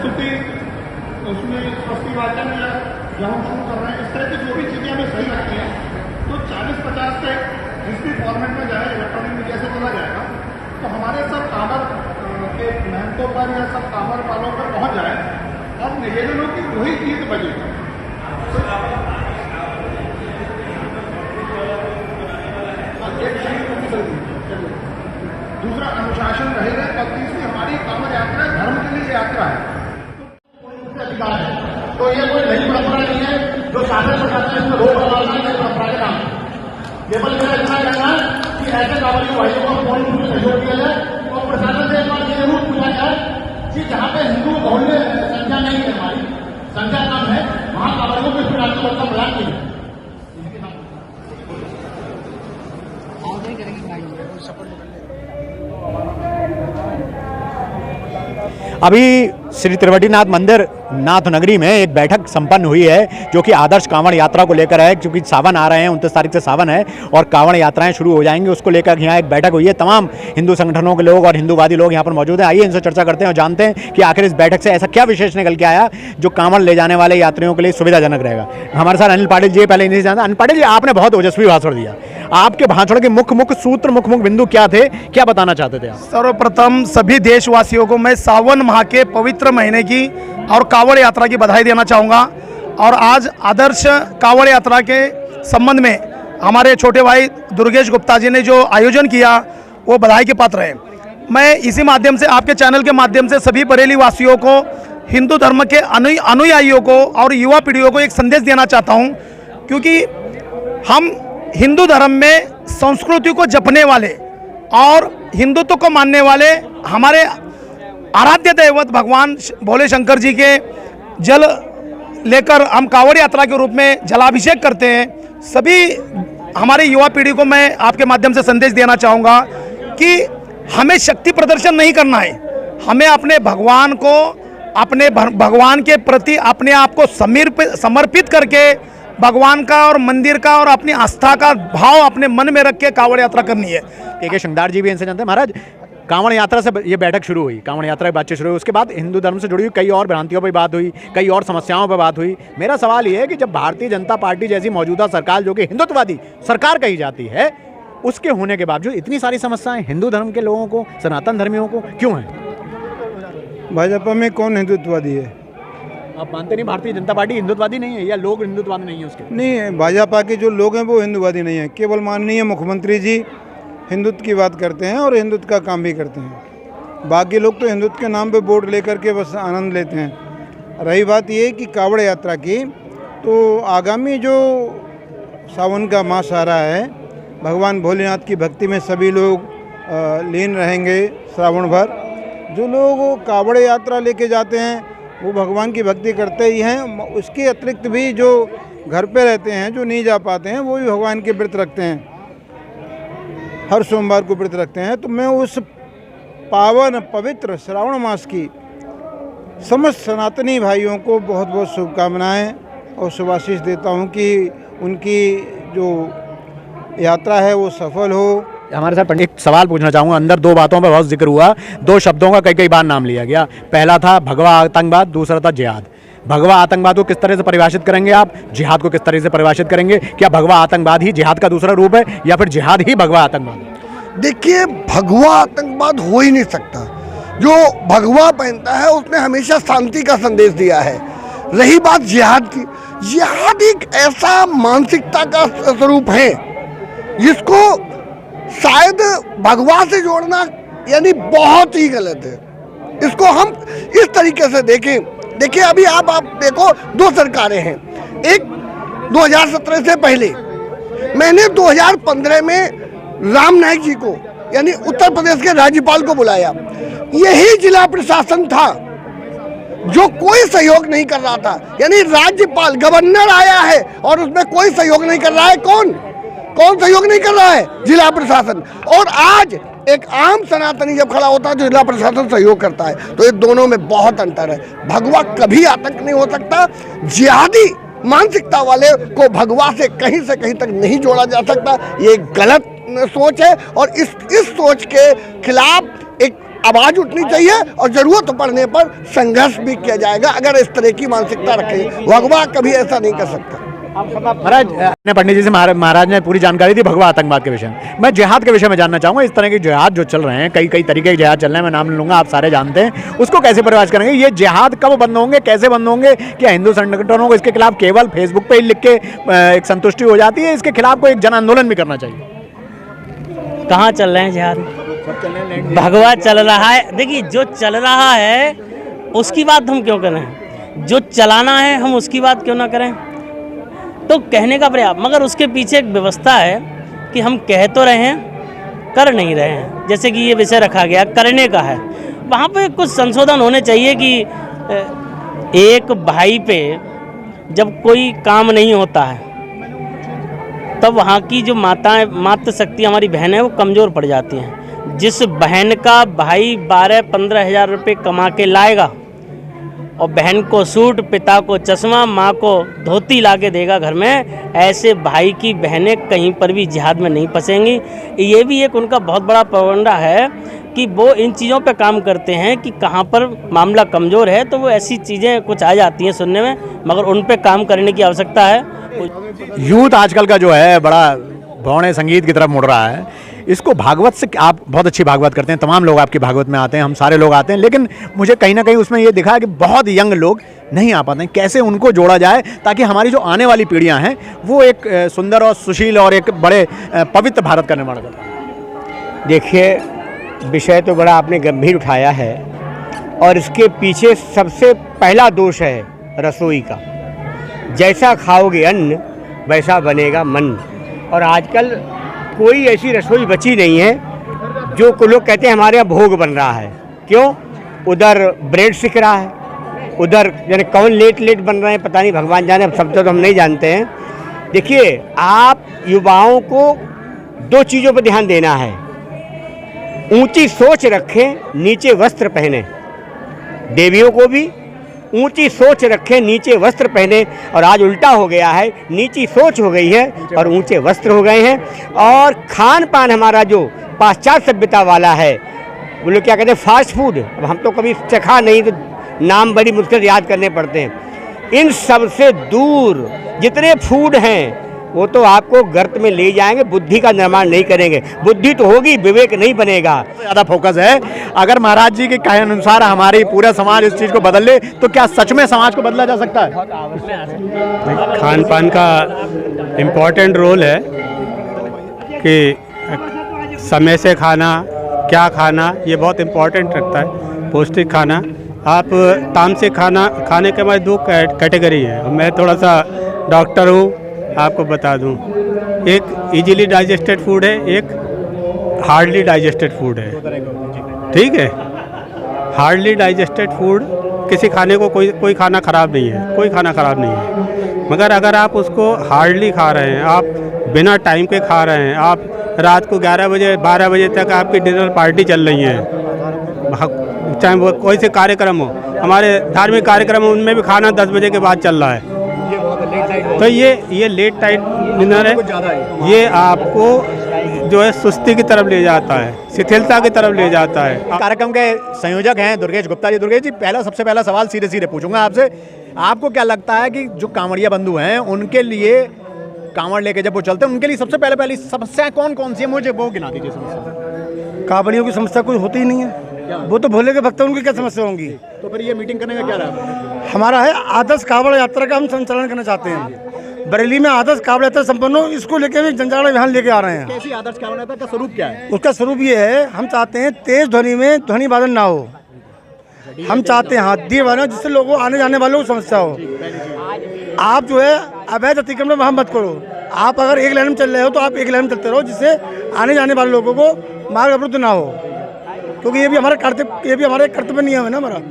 स्तुति, उसमें स्वस्ति वाचन या जब हम शुरू कर रहे हैं, इस तरह की जो भी चीज़ें हमें सही लगती हैं, तो 40-50 से जिस भी फॉर्मेट में जाए, इलेक्ट्रॉनिक मीडिया से चला जाएगा, तो हमारे सब कामर के महंतों पर या सब कामर वालों पर पहुंच जाए और निवेदनों की वही गीत बजेगा। दूसरा अनुशासन रहेगा और तीसरी हमारी कामर यात्रा धर्म के लिए यात्रा है, तो अधिकार है। तो ये कोई नई परंपरा नहीं है जो शासन प्रशासन इसमें रोक लगाना है, परंपरा के नाम केवल मेरा इतना कहना है कि ऐसे कावड़ी भाइयों को पूर्ण रूप से सहयोग किया जाए और प्रशासन से एक बार ये जरूर पूछा जाए कि जहाँ पे हिंदू बहुल संख्या नहीं है, हमारी संख्या कम है, वहाँ कावड़ियों को इस प्रकार का बच्चा प्रदान किया। अभी श्री त्रिवेणीनाथ मंदिर नाथ नगरी में एक बैठक संपन्न हुई है जो कि आदर्श कांवड़ यात्रा को लेकर है, क्योंकि सावन आ रहे हैं, 29 तारीख से सावन है और कांवड़ यात्राएं शुरू हो जाएंगी। उसको लेकर यहाँ एक बैठक हुई है। तमाम हिंदू संगठनों के लोग और हिंदूवादी लोग यहाँ पर मौजूद हैं। आइए इनसे चर्चा करते हैं और जानते हैं कि आखिर इस बैठक से ऐसा क्या विशेष निकल के आया जो कांवड़ ले जाने वाले यात्रियों के लिए सुविधाजनक रहेगा। हमारे साथ अनिल पाटिल जी, पहले इन्हीं से जानते। अनिल पाटिल जी, आपने बहुत ओजस्वी भाषण दिया, आपके भाषण के मुख्य सूत्र, मुख्य बिंदु क्या थे, क्या बताना चाहते थे आप? सर्वप्रथम सभी देशवासियों को मैं सावन माह के पवित्र महीने की और कांवड़ यात्रा की बधाई देना चाहूँगा। और आज आदर्श कांवड़ यात्रा के संबंध में हमारे छोटे भाई दुर्गेश गुप्ता जी ने जो आयोजन किया वो बधाई के पात्र है। मैं इसी माध्यम से, आपके चैनल के माध्यम से सभी बरेली वासियों को, हिंदू धर्म के अनुयायियों को और युवा पीढ़ियों को एक संदेश देना चाहता हूँ, क्योंकि हम हिंदू धर्म में संस्कृति को जपने वाले और हिंदुत्व को मानने वाले हमारे आराध्य दैवत भगवान भोले शंकर जी के जल लेकर हम कांवड़ यात्रा के रूप में जलाभिषेक करते हैं। सभी हमारे युवा पीढ़ी को मैं आपके माध्यम से संदेश देना चाहूँगा कि हमें शक्ति प्रदर्शन नहीं करना है, हमें अपने भगवान को, अपने भगवान के प्रति अपने आप को समर्पित करके भगवान का और मंदिर का और अपनी आस्था का भाव अपने मन में रख के कांवड़ यात्रा करनी है। के शंकरदास जी भी इनसे जानते हैं। महाराज, कांवड़ यात्रा से ये बैठक शुरू हुई, कांवड़ यात्रा की बातचीत शुरू हुई, उसके बाद हिंदू धर्म से जुड़ी हुई कई और भ्रांतियों पर बात हुई, कई और समस्याओं पर बात हुई। मेरा सवाल ये है कि जब भारतीय जनता पार्टी जैसी मौजूदा सरकार, जो कि हिंदुत्ववादी सरकार कही जाती है, उसके होने के बावजूद इतनी सारी समस्याएं हिंदू धर्म के लोगों को, सनातन धर्मियों को क्यों हैं? भाजपा में कौन हिंदुत्ववादी है? आप मानते नहीं भारतीय जनता पार्टी हिंदुत्ववादी नहीं है, या लोग हिंदुत्ववादी नहीं है उसके? नहीं, भाजपा के जो लोग हैं वो हिंदुत्ववादी नहीं है। केवल माननीय मुख्यमंत्री जी हिंदुत्व की बात करते हैं और हिंदुत्व का काम भी करते हैं। बाकी लोग तो हिंदुत्व के नाम पे वोट लेकर के बस आनंद लेते हैं। रही बात ये कि कांवड़ यात्रा की, तो आगामी जो सावन का मास आ रहा है, भगवान भोलेनाथ की भक्ति में सभी लोग लीन रहेंगे श्रावण भर। जो लोग कांवड़ यात्रा लेके जाते हैं वो भगवान की भक्ति करते ही हैं। उसके अतिरिक्त भी जो घर पे रहते हैं, जो नहीं जा पाते हैं, वो भी भगवान के व्रत रखते हैं, हर सोमवार को व्रत रखते हैं। तो मैं उस पावन पवित्र श्रावण मास की समस्त सनातनी भाइयों को बहुत बहुत शुभकामनाएं और शुभाशीष देता हूं कि उनकी जो यात्रा है वो सफल हो। हमारे साथ पंडित, एक सवाल पूछना चाहूँगा। अंदर दो बातों पर बहुत जिक्र हुआ, दो शब्दों का कई बार नाम लिया गया। पहला था भगवा आतंकवाद, दूसरा था जिहाद। भगवा आतंकवाद को किस तरह से परिभाषित करेंगे आप, जिहाद को किस तरह से परिभाषित करेंगे? क्या भगवा आतंकवाद ही जिहाद का दूसरा रूप है या फिर जिहाद ही भगवा आतंकवाद है? देखिए, भगवा आतंकवाद हो ही नहीं सकता। जो भगवा पहनता है उसने हमेशा शांति का संदेश दिया है। रही बात जिहाद की, जिहाद एक ऐसा मानसिकता का स्वरूप है जिसको शायद भगवा से जोड़ना यानी बहुत ही गलत है। इसको हम इस तरीके से देखें। देखिए, अभी आप देखो, दो सरकारें हैं। एक 2017 से पहले मैंने 2015 में राम नाईक जी को, यानी उत्तर प्रदेश के राज्यपाल को बुलाया। यही जिला प्रशासन था जो कोई सहयोग नहीं कर रहा था, यानी राज्यपाल, गवर्नर आया है और उसमें कोई सहयोग नहीं कर रहा है। कौन सहयोग नहीं कर रहा है? जिला प्रशासन। और आज एक आम सनातनी जब खड़ा होता है तो जिला प्रशासन सहयोग करता है। तो ये दोनों में बहुत अंतर है। भगवा कभी आतंक नहीं हो सकता। जिहादी मानसिकता वाले को भगवा से कहीं तक नहीं जोड़ा जा सकता। ये गलत सोच है और इस सोच के खिलाफ एक आवाज़ उठनी चाहिए और ज़रूरत पड़ने पर संघर्ष भी किया जाएगा अगर इस तरह की मानसिकता रखें। भगवा कभी ऐसा नहीं कर सकता। महाराज ने पंडित जी से महाराज ने पूरी जानकारी दी भगवा आतंकवाद के विषय में। मैं जिहाद के विषय में जानना चाहूँगा। इस तरह के जिहाद जो चल रहे हैं, कई तरीके के जिहाद चल रहे हैं, मैं नाम लूँगा, आप सारे जानते हैं, उसको कैसे परिभाषित करेंगे? ये जिहाद कब बंद होंगे, कैसे बंद होंगे? क्या हिंदू संगठनों को इसके खिलाफ केवल फेसबुक पे ही लिख के एक संतुष्टि हो जाती है? इसके खिलाफ कोई एक जन आंदोलन भी करना चाहिए? कहाँ चल रहे हैं जिहाद? भगवा चल रहा है। देखिए, जो चल रहा है उसकी बात हम क्यों करें? जो चलाना है हम उसकी बात क्यों ना करें? तो कहने का प्रयास, मगर उसके पीछे एक व्यवस्था है कि हम कह तो रहे हैं, कर नहीं रहे हैं। जैसे कि ये विषय रखा गया करने का है, वहाँ पे कुछ संशोधन होने चाहिए कि एक भाई पे जब कोई काम नहीं होता है तब वहाँ की जो मातृ शक्ति हमारी बहन है वो कमज़ोर पड़ जाती हैं। जिस बहन का भाई 12-15 हज़ार रुपये कमा के लाएगा और बहन को सूट, पिता को चश्मा, माँ को धोती ला के देगा घर में, ऐसे भाई की बहनें कहीं पर भी जिहाद में नहीं फंसेंगी। ये भी एक उनका बहुत बड़ा प्रोपेगेंडा है कि वो इन चीज़ों पे काम करते हैं कि कहाँ पर मामला कमज़ोर है तो वो ऐसी चीज़ें कुछ आ जाती हैं सुनने में, मगर उन पे काम करने की आवश्यकता है। यूथ आजकल का जो है बड़ा भौणे संगीत की तरफ मुड़ रहा है। इसको भागवत से, आप बहुत अच्छी भागवत करते हैं, तमाम लोग आपकी भागवत में आते हैं, हम सारे लोग आते हैं, लेकिन मुझे कहीं ना कहीं उसमें ये दिखा कि बहुत यंग लोग नहीं आ पाते हैं। कैसे उनको जोड़ा जाए ताकि हमारी जो आने वाली पीढ़ियां हैं वो एक सुंदर और सुशील और एक बड़े पवित्र भारत का निर्माण करें? देखिए, विषय तो बड़ा आपने गंभीर उठाया है और इसके पीछे सबसे पहला दोष है रसोई का। जैसा खाओगे अन्न वैसा बनेगा मन। और आजकल कोई ऐसी रसोई बची नहीं है जो को लोग कहते हैं हमारे यहाँ भोग बन रहा है। क्यों? उधर ब्रेड सिक रहा है, उधर यानी कौन लेट बन रहे हैं पता नहीं, भगवान जाने, अब सब तो हम नहीं जानते हैं। देखिए, आप युवाओं को 2 चीज़ों पर ध्यान देना है। ऊंची सोच रखें, नीचे वस्त्र पहने। देवियों को भी ऊंची सोच रखें, नीचे वस्त्र पहने। और आज उल्टा हो गया है, नीची सोच हो गई है और ऊंचे वस्त्र हो गए हैं। और खान पान हमारा जो पाश्चात्य सभ्यता वाला है, वो लोग क्या कहते हैं फास्ट फूड। अब हम तो कभी चखा नहीं, तो नाम बड़ी मुश्किल याद करने पड़ते हैं। इन सब से दूर जितने फूड हैं वो तो आपको गर्त में ले जाएंगे, बुद्धि का निर्माण नहीं करेंगे। बुद्धि तो होगी, विवेक नहीं बनेगा। ज़्यादा फोकस है। अगर महाराज जी के कहे अनुसार हमारी पूरा समाज इस चीज़ को बदल ले तो क्या सच में समाज को बदला जा सकता है? खान पान का इम्पोर्टेंट रोल है कि समय से खाना, क्या खाना, ये बहुत इम्पोर्टेंट रखता है। पौष्टिक खाना, आप तामसिक खाना खाने के बाद 2 कैटेगरी है। मैं थोड़ा सा डॉक्टर हूँ, आपको बता दूं, एक इजीली डाइजेस्टेड फूड है, एक हार्डली डाइजेस्टेड फूड है। ठीक है, हार्डली डाइजेस्टेड फूड किसी खाने को कोई खाना ख़राब नहीं है, कोई खाना ख़राब नहीं है। मगर अगर आप उसको हार्डली खा रहे हैं, आप बिना टाइम के खा रहे हैं, आप रात को 11 बजे 12 बजे तक आपकी डिनर पार्टी चल रही है, चाहे वो कोई से कार्यक्रम हो, हमारे धार्मिक कार्यक्रम हो, उनमें भी खाना 10 बजे के बाद चल रहा है। तो ये लेट नाइट डिनर है, ये आपको जो है सुस्ती की तरफ ले जाता है, शिथिलता की तरफ ले जाता है। कार्यक्रम के संयोजक हैं दुर्गेश गुप्ता जी। दुर्गेश जी, सबसे पहला सवाल सीधे पूछूंगा आपसे, आपको क्या लगता है कि जो कांवड़िया बंधु हैं उनके लिए, कांवड़ लेके जब वो चलते हैं, उनके लिए सबसे पहली समस्याएं कौन सी है? मुझे वो गिना दीजिए समस्या। कांवड़ियों की समस्या कोई होती ही नहीं है, वो तो भोले के भक्त हैं, उनकी क्या समस्या होंगी? तो फिर ये मीटिंग करने का क्या रहा? हमारा है आदर्श कांवड़ यात्रा का हम संचालन करना चाहते हैं। बरेली में आदर्श कांवड़ यात्रा संपन्न हो, इसको लेकर भी जनजागरण अभियान लेके आ रहे हैं। कैसी आदर्श कांवड़ यात्रा का स्वरूप क्या है? उसका स्वरूप ये है, हम चाहते हैं तेज ध्वनि में ध्वनि बाधन ना हो। हम चाहते हैं हाथी बना, जिससे लोगों आने जाने वालों को समस्या हो। आप जो है अवैध अतिक्रमण वहाँ मत करो। आप अगर एक लाइन में चल रहे हो तो आप एक लाइन में चलते रहो, जिससे आने जाने वाले लोगों को मार्ग अवरुद्ध ना हो, क्योंकि ये भी हमारा कर्तव्य नियम है ना हमारा।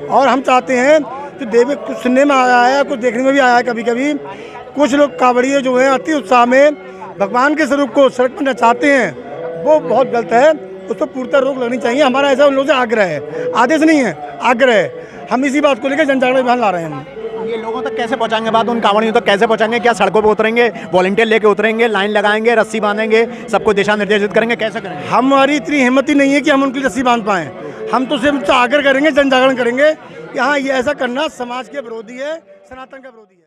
और हम चाहते हैं जो देवी कुछ सुनने में आया है, कुछ देखने में भी आया है, कभी कभी कुछ लोग कांवड़िए जो हैं अति उत्साह में भगवान के स्वरूप को सड़क पर नचाते हैं, वो बहुत गलत है। उस पर पूर्णतः रोक लगनी चाहिए। हमारा ऐसा उन लोगों से आग्रह है, आदेश नहीं है, आग्रह है। हम इसी बात को लेकर जनजागरण अभियान ला रहे हैं। ये लोगों तक कैसे पहुंचाएंगे बात? उन कांवड़ियों तक कैसे पहुंचाएंगे? क्या सड़कों पे उतरेंगे, वॉलंटियर लेके उतरेंगे, लाइन लगाएंगे, रस्सी बांधेंगे, सबको दिशा निर्देशित करेंगे, कैसे करेंगे? हमारी इतनी हिम्मत ही नहीं है कि हम उनकी रस्सी बांध पाएँ। हम तो सिर्फ आग्रह करेंगे, जन जागरण करेंगे कि हाँ ये ऐसा करना समाज के विरोधी है, सनातन का विरोधी है।